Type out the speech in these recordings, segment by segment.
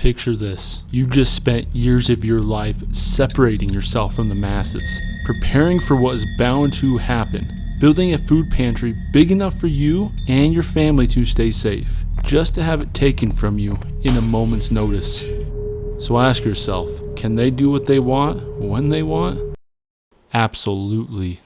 Picture this. You just spent years of your life separating yourself from the masses, preparing for what is bound to happen, building a food pantry big enough for you and your family to stay safe, just to have it taken from you in a moment's notice. So ask yourself, can they do what they want when they want? Absolutely.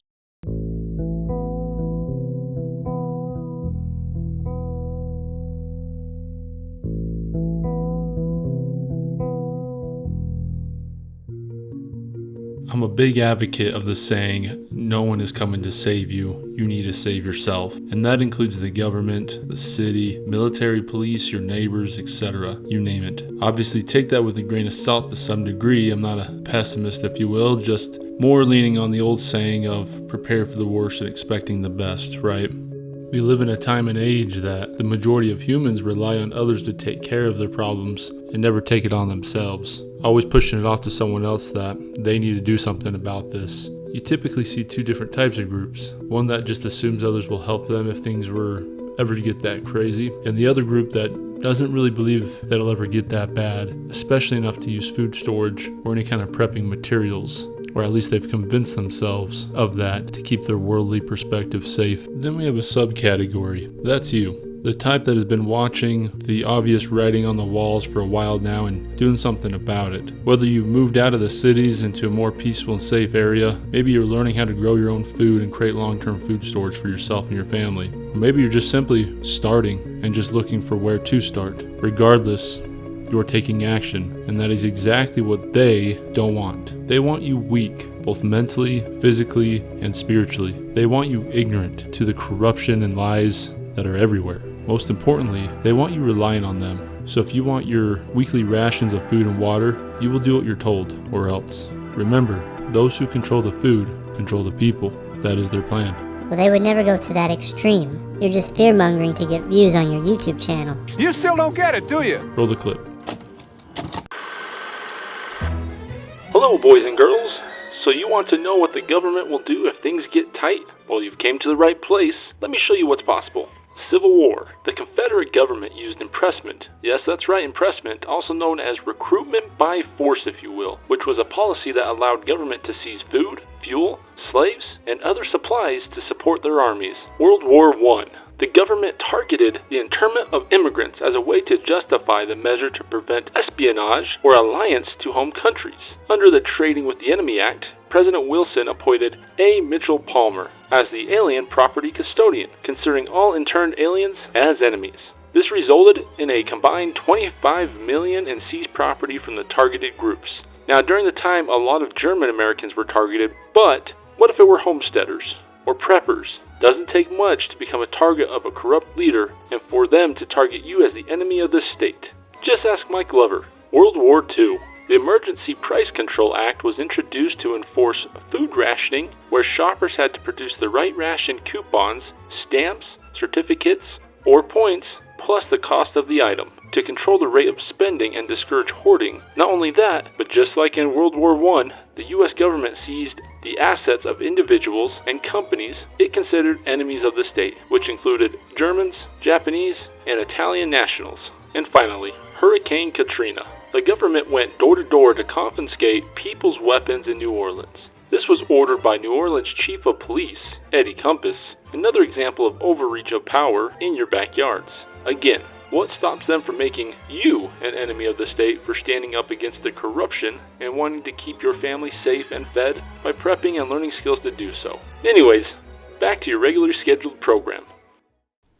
I'm a big advocate of the saying, no one is coming to save you, you need to save yourself. And that includes the government, the city, military, police, your neighbors, etc. You name it. Obviously take that with a grain of salt to some degree. I'm not a pessimist, if you will, just more leaning on the old saying of prepare for the worst and expecting the best, right? We live in a time and age that the majority of humans rely on others to take care of their problems and never take it on themselves, always pushing it off to someone else that they need to do something about this. You typically see two different types of groups. One that just assumes others will help them if things were ever to get that crazy, and the other group that doesn't really believe that it'll ever get that bad, especially enough to use food storage or any kind of prepping materials. Or at least they've convinced themselves of that to keep their worldly perspective safe. Then we have a subcategory. That's you. The type that has been watching the obvious writing on the walls for a while now and doing something about it. Whether you moved out of the cities into a more peaceful and safe area, maybe you're learning how to grow your own food and create long-term food storage for yourself and your family. Or maybe you're just simply starting and just looking for where to start. Regardless, you're taking action, and that is exactly what they don't want. They want you weak, both mentally, physically, and spiritually. They want you ignorant to the corruption and lies that are everywhere. Most importantly, they want you relying on them. So if you want your weekly rations of food and water, you will do what you're told, or else. Remember, those who control the food control the people. That is their plan. Well, they would never go to that extreme. You're just fear-mongering to get views on your YouTube channel. You still don't get it, do you? Roll the clip. Hello, boys and girls. So you want to know what the government will do if things get tight? Well, you've came to the right place. Let me show you what's possible. Civil War. The Confederate government used impressment. Yes, that's right, impressment, also known as recruitment by force, if you will, which was a policy that allowed government to seize food, fuel, slaves, and other supplies to support their armies. World War I. The government targeted the internment of immigrants as a way to justify the measure to prevent espionage or alliance to home countries. Under the Trading with the Enemy Act, President Wilson appointed A. Mitchell Palmer as the alien property custodian, considering all interned aliens as enemies. This resulted in a combined $25 million in seized property from the targeted groups. Now, during the time, a lot of German Americans were targeted, but what if it were homesteaders or preppers? Doesn't take much to become a target of a corrupt leader and for them to target you as the enemy of the state. Just ask Mike Glover. World War II. The Emergency Price Control Act was introduced to enforce food rationing, where shoppers had to produce the right ration coupons, stamps, certificates, or points, plus the cost of the item, to control the rate of spending and discourage hoarding. Not only that, but just like in World War I, the U.S. government seized the assets of individuals and companies it considered enemies of the state, which included Germans, Japanese, and Italian nationals. And finally, Hurricane Katrina. The government went door to door to confiscate people's weapons in New Orleans. This was ordered by New Orleans Chief of Police, Eddie Compass, another example of overreach of power in your backyards. Again, what stops them from making you an enemy of the state for standing up against the corruption and wanting to keep your family safe and fed by prepping and learning skills to do so? Anyways, back to your regularly scheduled program.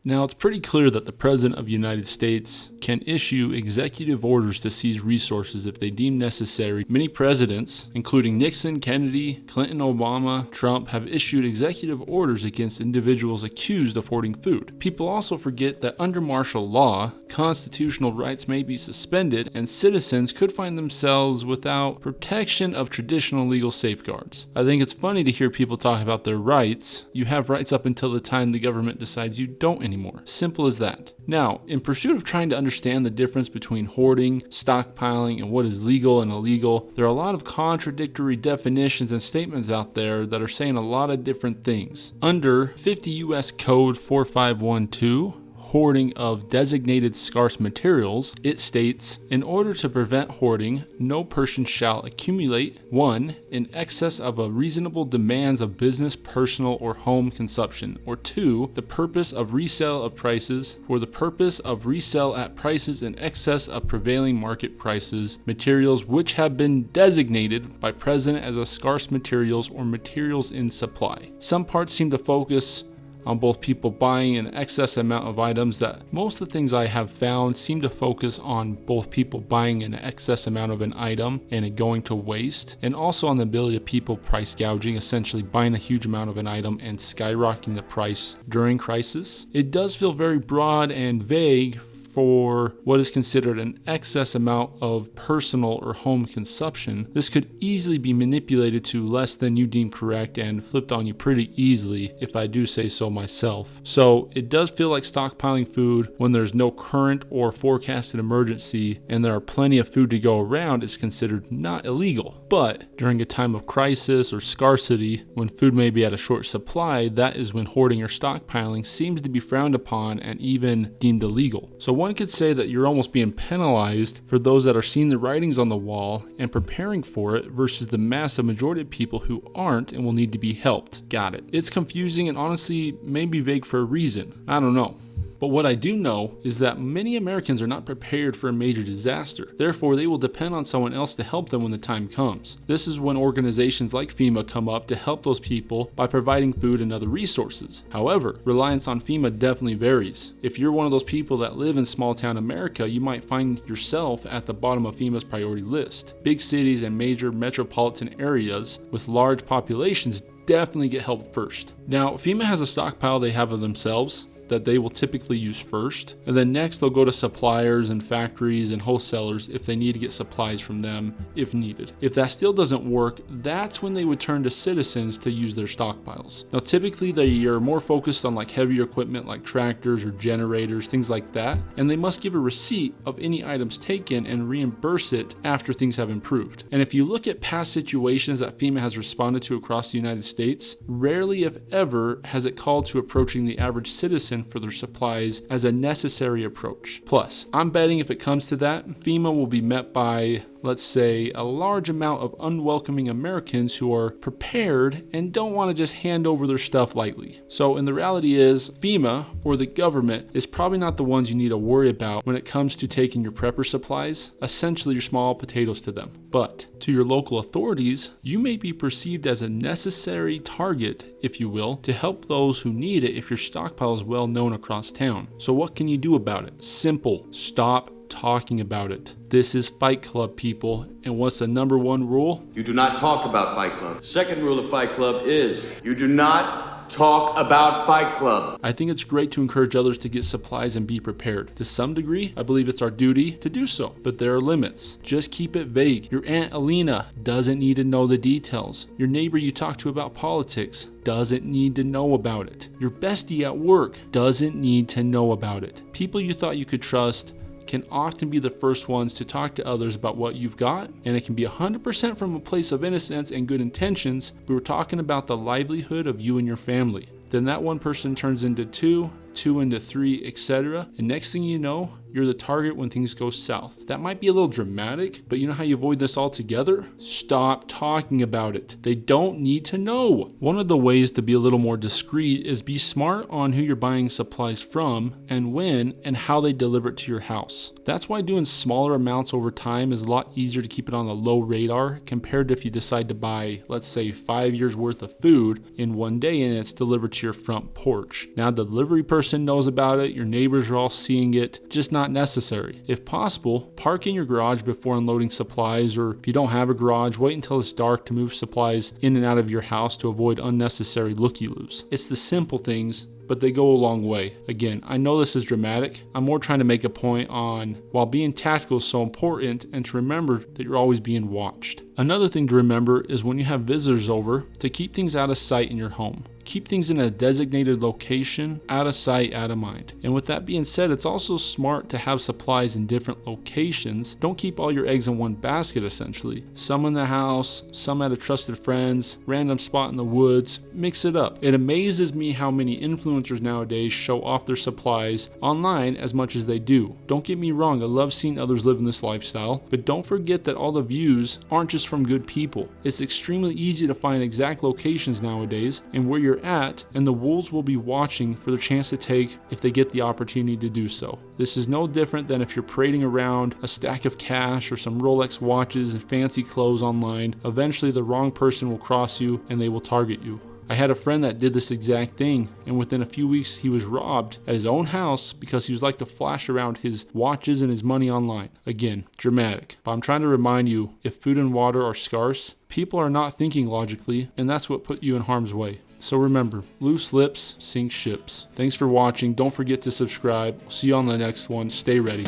Now, it's pretty clear that the President of the United States can issue executive orders to seize resources if they deem necessary. Many presidents, including Nixon, Kennedy, Clinton, Obama, Trump, have issued executive orders against individuals accused of hoarding food. People also forget that under martial law, constitutional rights may be suspended and citizens could find themselves without protection of traditional legal safeguards. I think it's funny to hear people talk about their rights. You have rights up until the time the government decides you don't anymore. Simple as that. Now, in pursuit of trying to understand the difference between hoarding, stockpiling, and what is legal and illegal, there are a lot of contradictory definitions and statements out there that are saying a lot of different things. Under 50 U.S. Code 4512, hoarding of designated scarce materials, it states, in order to prevent hoarding, no person shall accumulate 1. In excess of a reasonable demands of business, personal, or home consumption, or 2. The purpose of resale of prices, for the purpose of resale at prices in excess of prevailing market prices, materials which have been designated by President as a scarce materials or materials in supply. Some parts seem to focus on both people buying an excess amount of items. That most of the things I have found seem to focus on both people buying an excess amount of an item and it going to waste, and also on the ability of people price gouging, essentially buying a huge amount of an item and skyrocketing the price during crisis. It does feel very broad and vague for what is considered an excess amount of personal or home consumption. This could easily be manipulated to less than you deem correct and flipped on you pretty easily, if I do say so myself. So it does feel like stockpiling food when there's no current or forecasted emergency and there are plenty of food to go around is considered not illegal. But during a time of crisis or scarcity, when food may be at a short supply, that is when hoarding or stockpiling seems to be frowned upon and even deemed illegal. So one could say that you're almost being penalized for those that are seeing the writings on the wall and preparing for it versus the massive majority of people who aren't and will need to be helped. Got it. It's confusing and honestly maybe vague for a reason. I don't know. But what I do know is that many Americans are not prepared for a major disaster. Therefore, they will depend on someone else to help them when the time comes. This is when organizations like FEMA come up to help those people by providing food and other resources. However, reliance on FEMA definitely varies. If you're one of those people that live in small town America, you might find yourself at the bottom of FEMA's priority list. Big cities and major metropolitan areas with large populations definitely get help first. Now, FEMA has a stockpile they have of themselves that they will typically use first, and then next they'll go to suppliers and factories and wholesalers if they need to get supplies from them if needed. If that still doesn't work, that's when they would turn to citizens to use their stockpiles. Now typically they are more focused on like heavier equipment like tractors or generators, things like that, and they must give a receipt of any items taken and reimburse it after things have improved. And if you look at past situations that FEMA has responded to across the United States, rarely if ever has it called to approaching the average citizen for their supplies as a necessary approach. Plus, I'm betting if it comes to that, FEMA will be met by, let's say, a large amount of unwelcoming Americans who are prepared and don't want to just hand over their stuff lightly. So, and the reality is, FEMA or the government is probably not the ones you need to worry about when it comes to taking your prepper supplies, essentially your small potatoes to them. But to your local authorities, you may be perceived as a necessary target, if you will, to help those who need it if your stockpile is well known across town. So what can you do about it? Simple. Stop talking about it. This is Fight Club, people. And what's the number one rule? You do not talk about Fight Club. Second rule of Fight Club is you do not talk about Fight Club. I think it's great to encourage others to get supplies and be prepared. To some degree, I believe it's our duty to do so, but there are limits. Just keep it vague. Your Aunt Alina doesn't need to know the details. Your neighbor you talk to about politics doesn't need to know about it. Your bestie at work doesn't need to know about it. People you thought you could trust can often be the first ones to talk to others about what you've got, and it can be 100% from a place of innocence and good intentions, but we're talking about the livelihood of you and your family. Then that one person turns into two into three, etc. And next thing you know, you're the target when things go south. That might be a little dramatic, but you know how you avoid this altogether? Stop talking about it. They don't need to know. One of the ways to be a little more discreet is be smart on who you're buying supplies from and when and how they deliver it to your house. That's why doing smaller amounts over time is a lot easier to keep it on the low radar compared to if you decide to buy, let's say, 5 years worth of food in one day and it's delivered to your front porch. Now the delivery person knows about it, your neighbors are all seeing it, just not necessary. If possible, park in your garage before unloading supplies, or if you don't have a garage, wait until it's dark to move supplies in and out of your house to avoid unnecessary looky-loos. It's the simple things, but they go a long way. Again, I know this is dramatic. I'm more trying to make a point on while being tactical is so important and to remember that you're always being watched. Another thing to remember is when you have visitors over, to keep things out of sight in your home. Keep things in a designated location, out of sight, out of mind. And with that being said, it's also smart to have supplies in different locations. Don't keep all your eggs in one basket, essentially. Some in the house, some at a trusted friend's, random spot in the woods. Mix it up. It amazes me how many influencers nowadays show off their supplies online as much as they do. Don't get me wrong, I love seeing others live in this lifestyle, but don't forget that all the views aren't just from good people. It's extremely easy to find exact locations nowadays and where you're at, and the wolves will be watching for the chance to take if they get the opportunity to do so. This is no different than if you're parading around a stack of cash or some Rolex watches and fancy clothes online. Eventually the wrong person will cross you and they will target you. I had a friend that did this exact thing, and within a few weeks he was robbed at his own house because he was like to flash around his watches and his money online. Again, dramatic. But I'm trying to remind you, if food and water are scarce, people are not thinking logically, and that's what put you in harm's way. So remember, loose lips sink ships. Thanks for watching. Don't forget to subscribe. See you on the next one. Stay ready.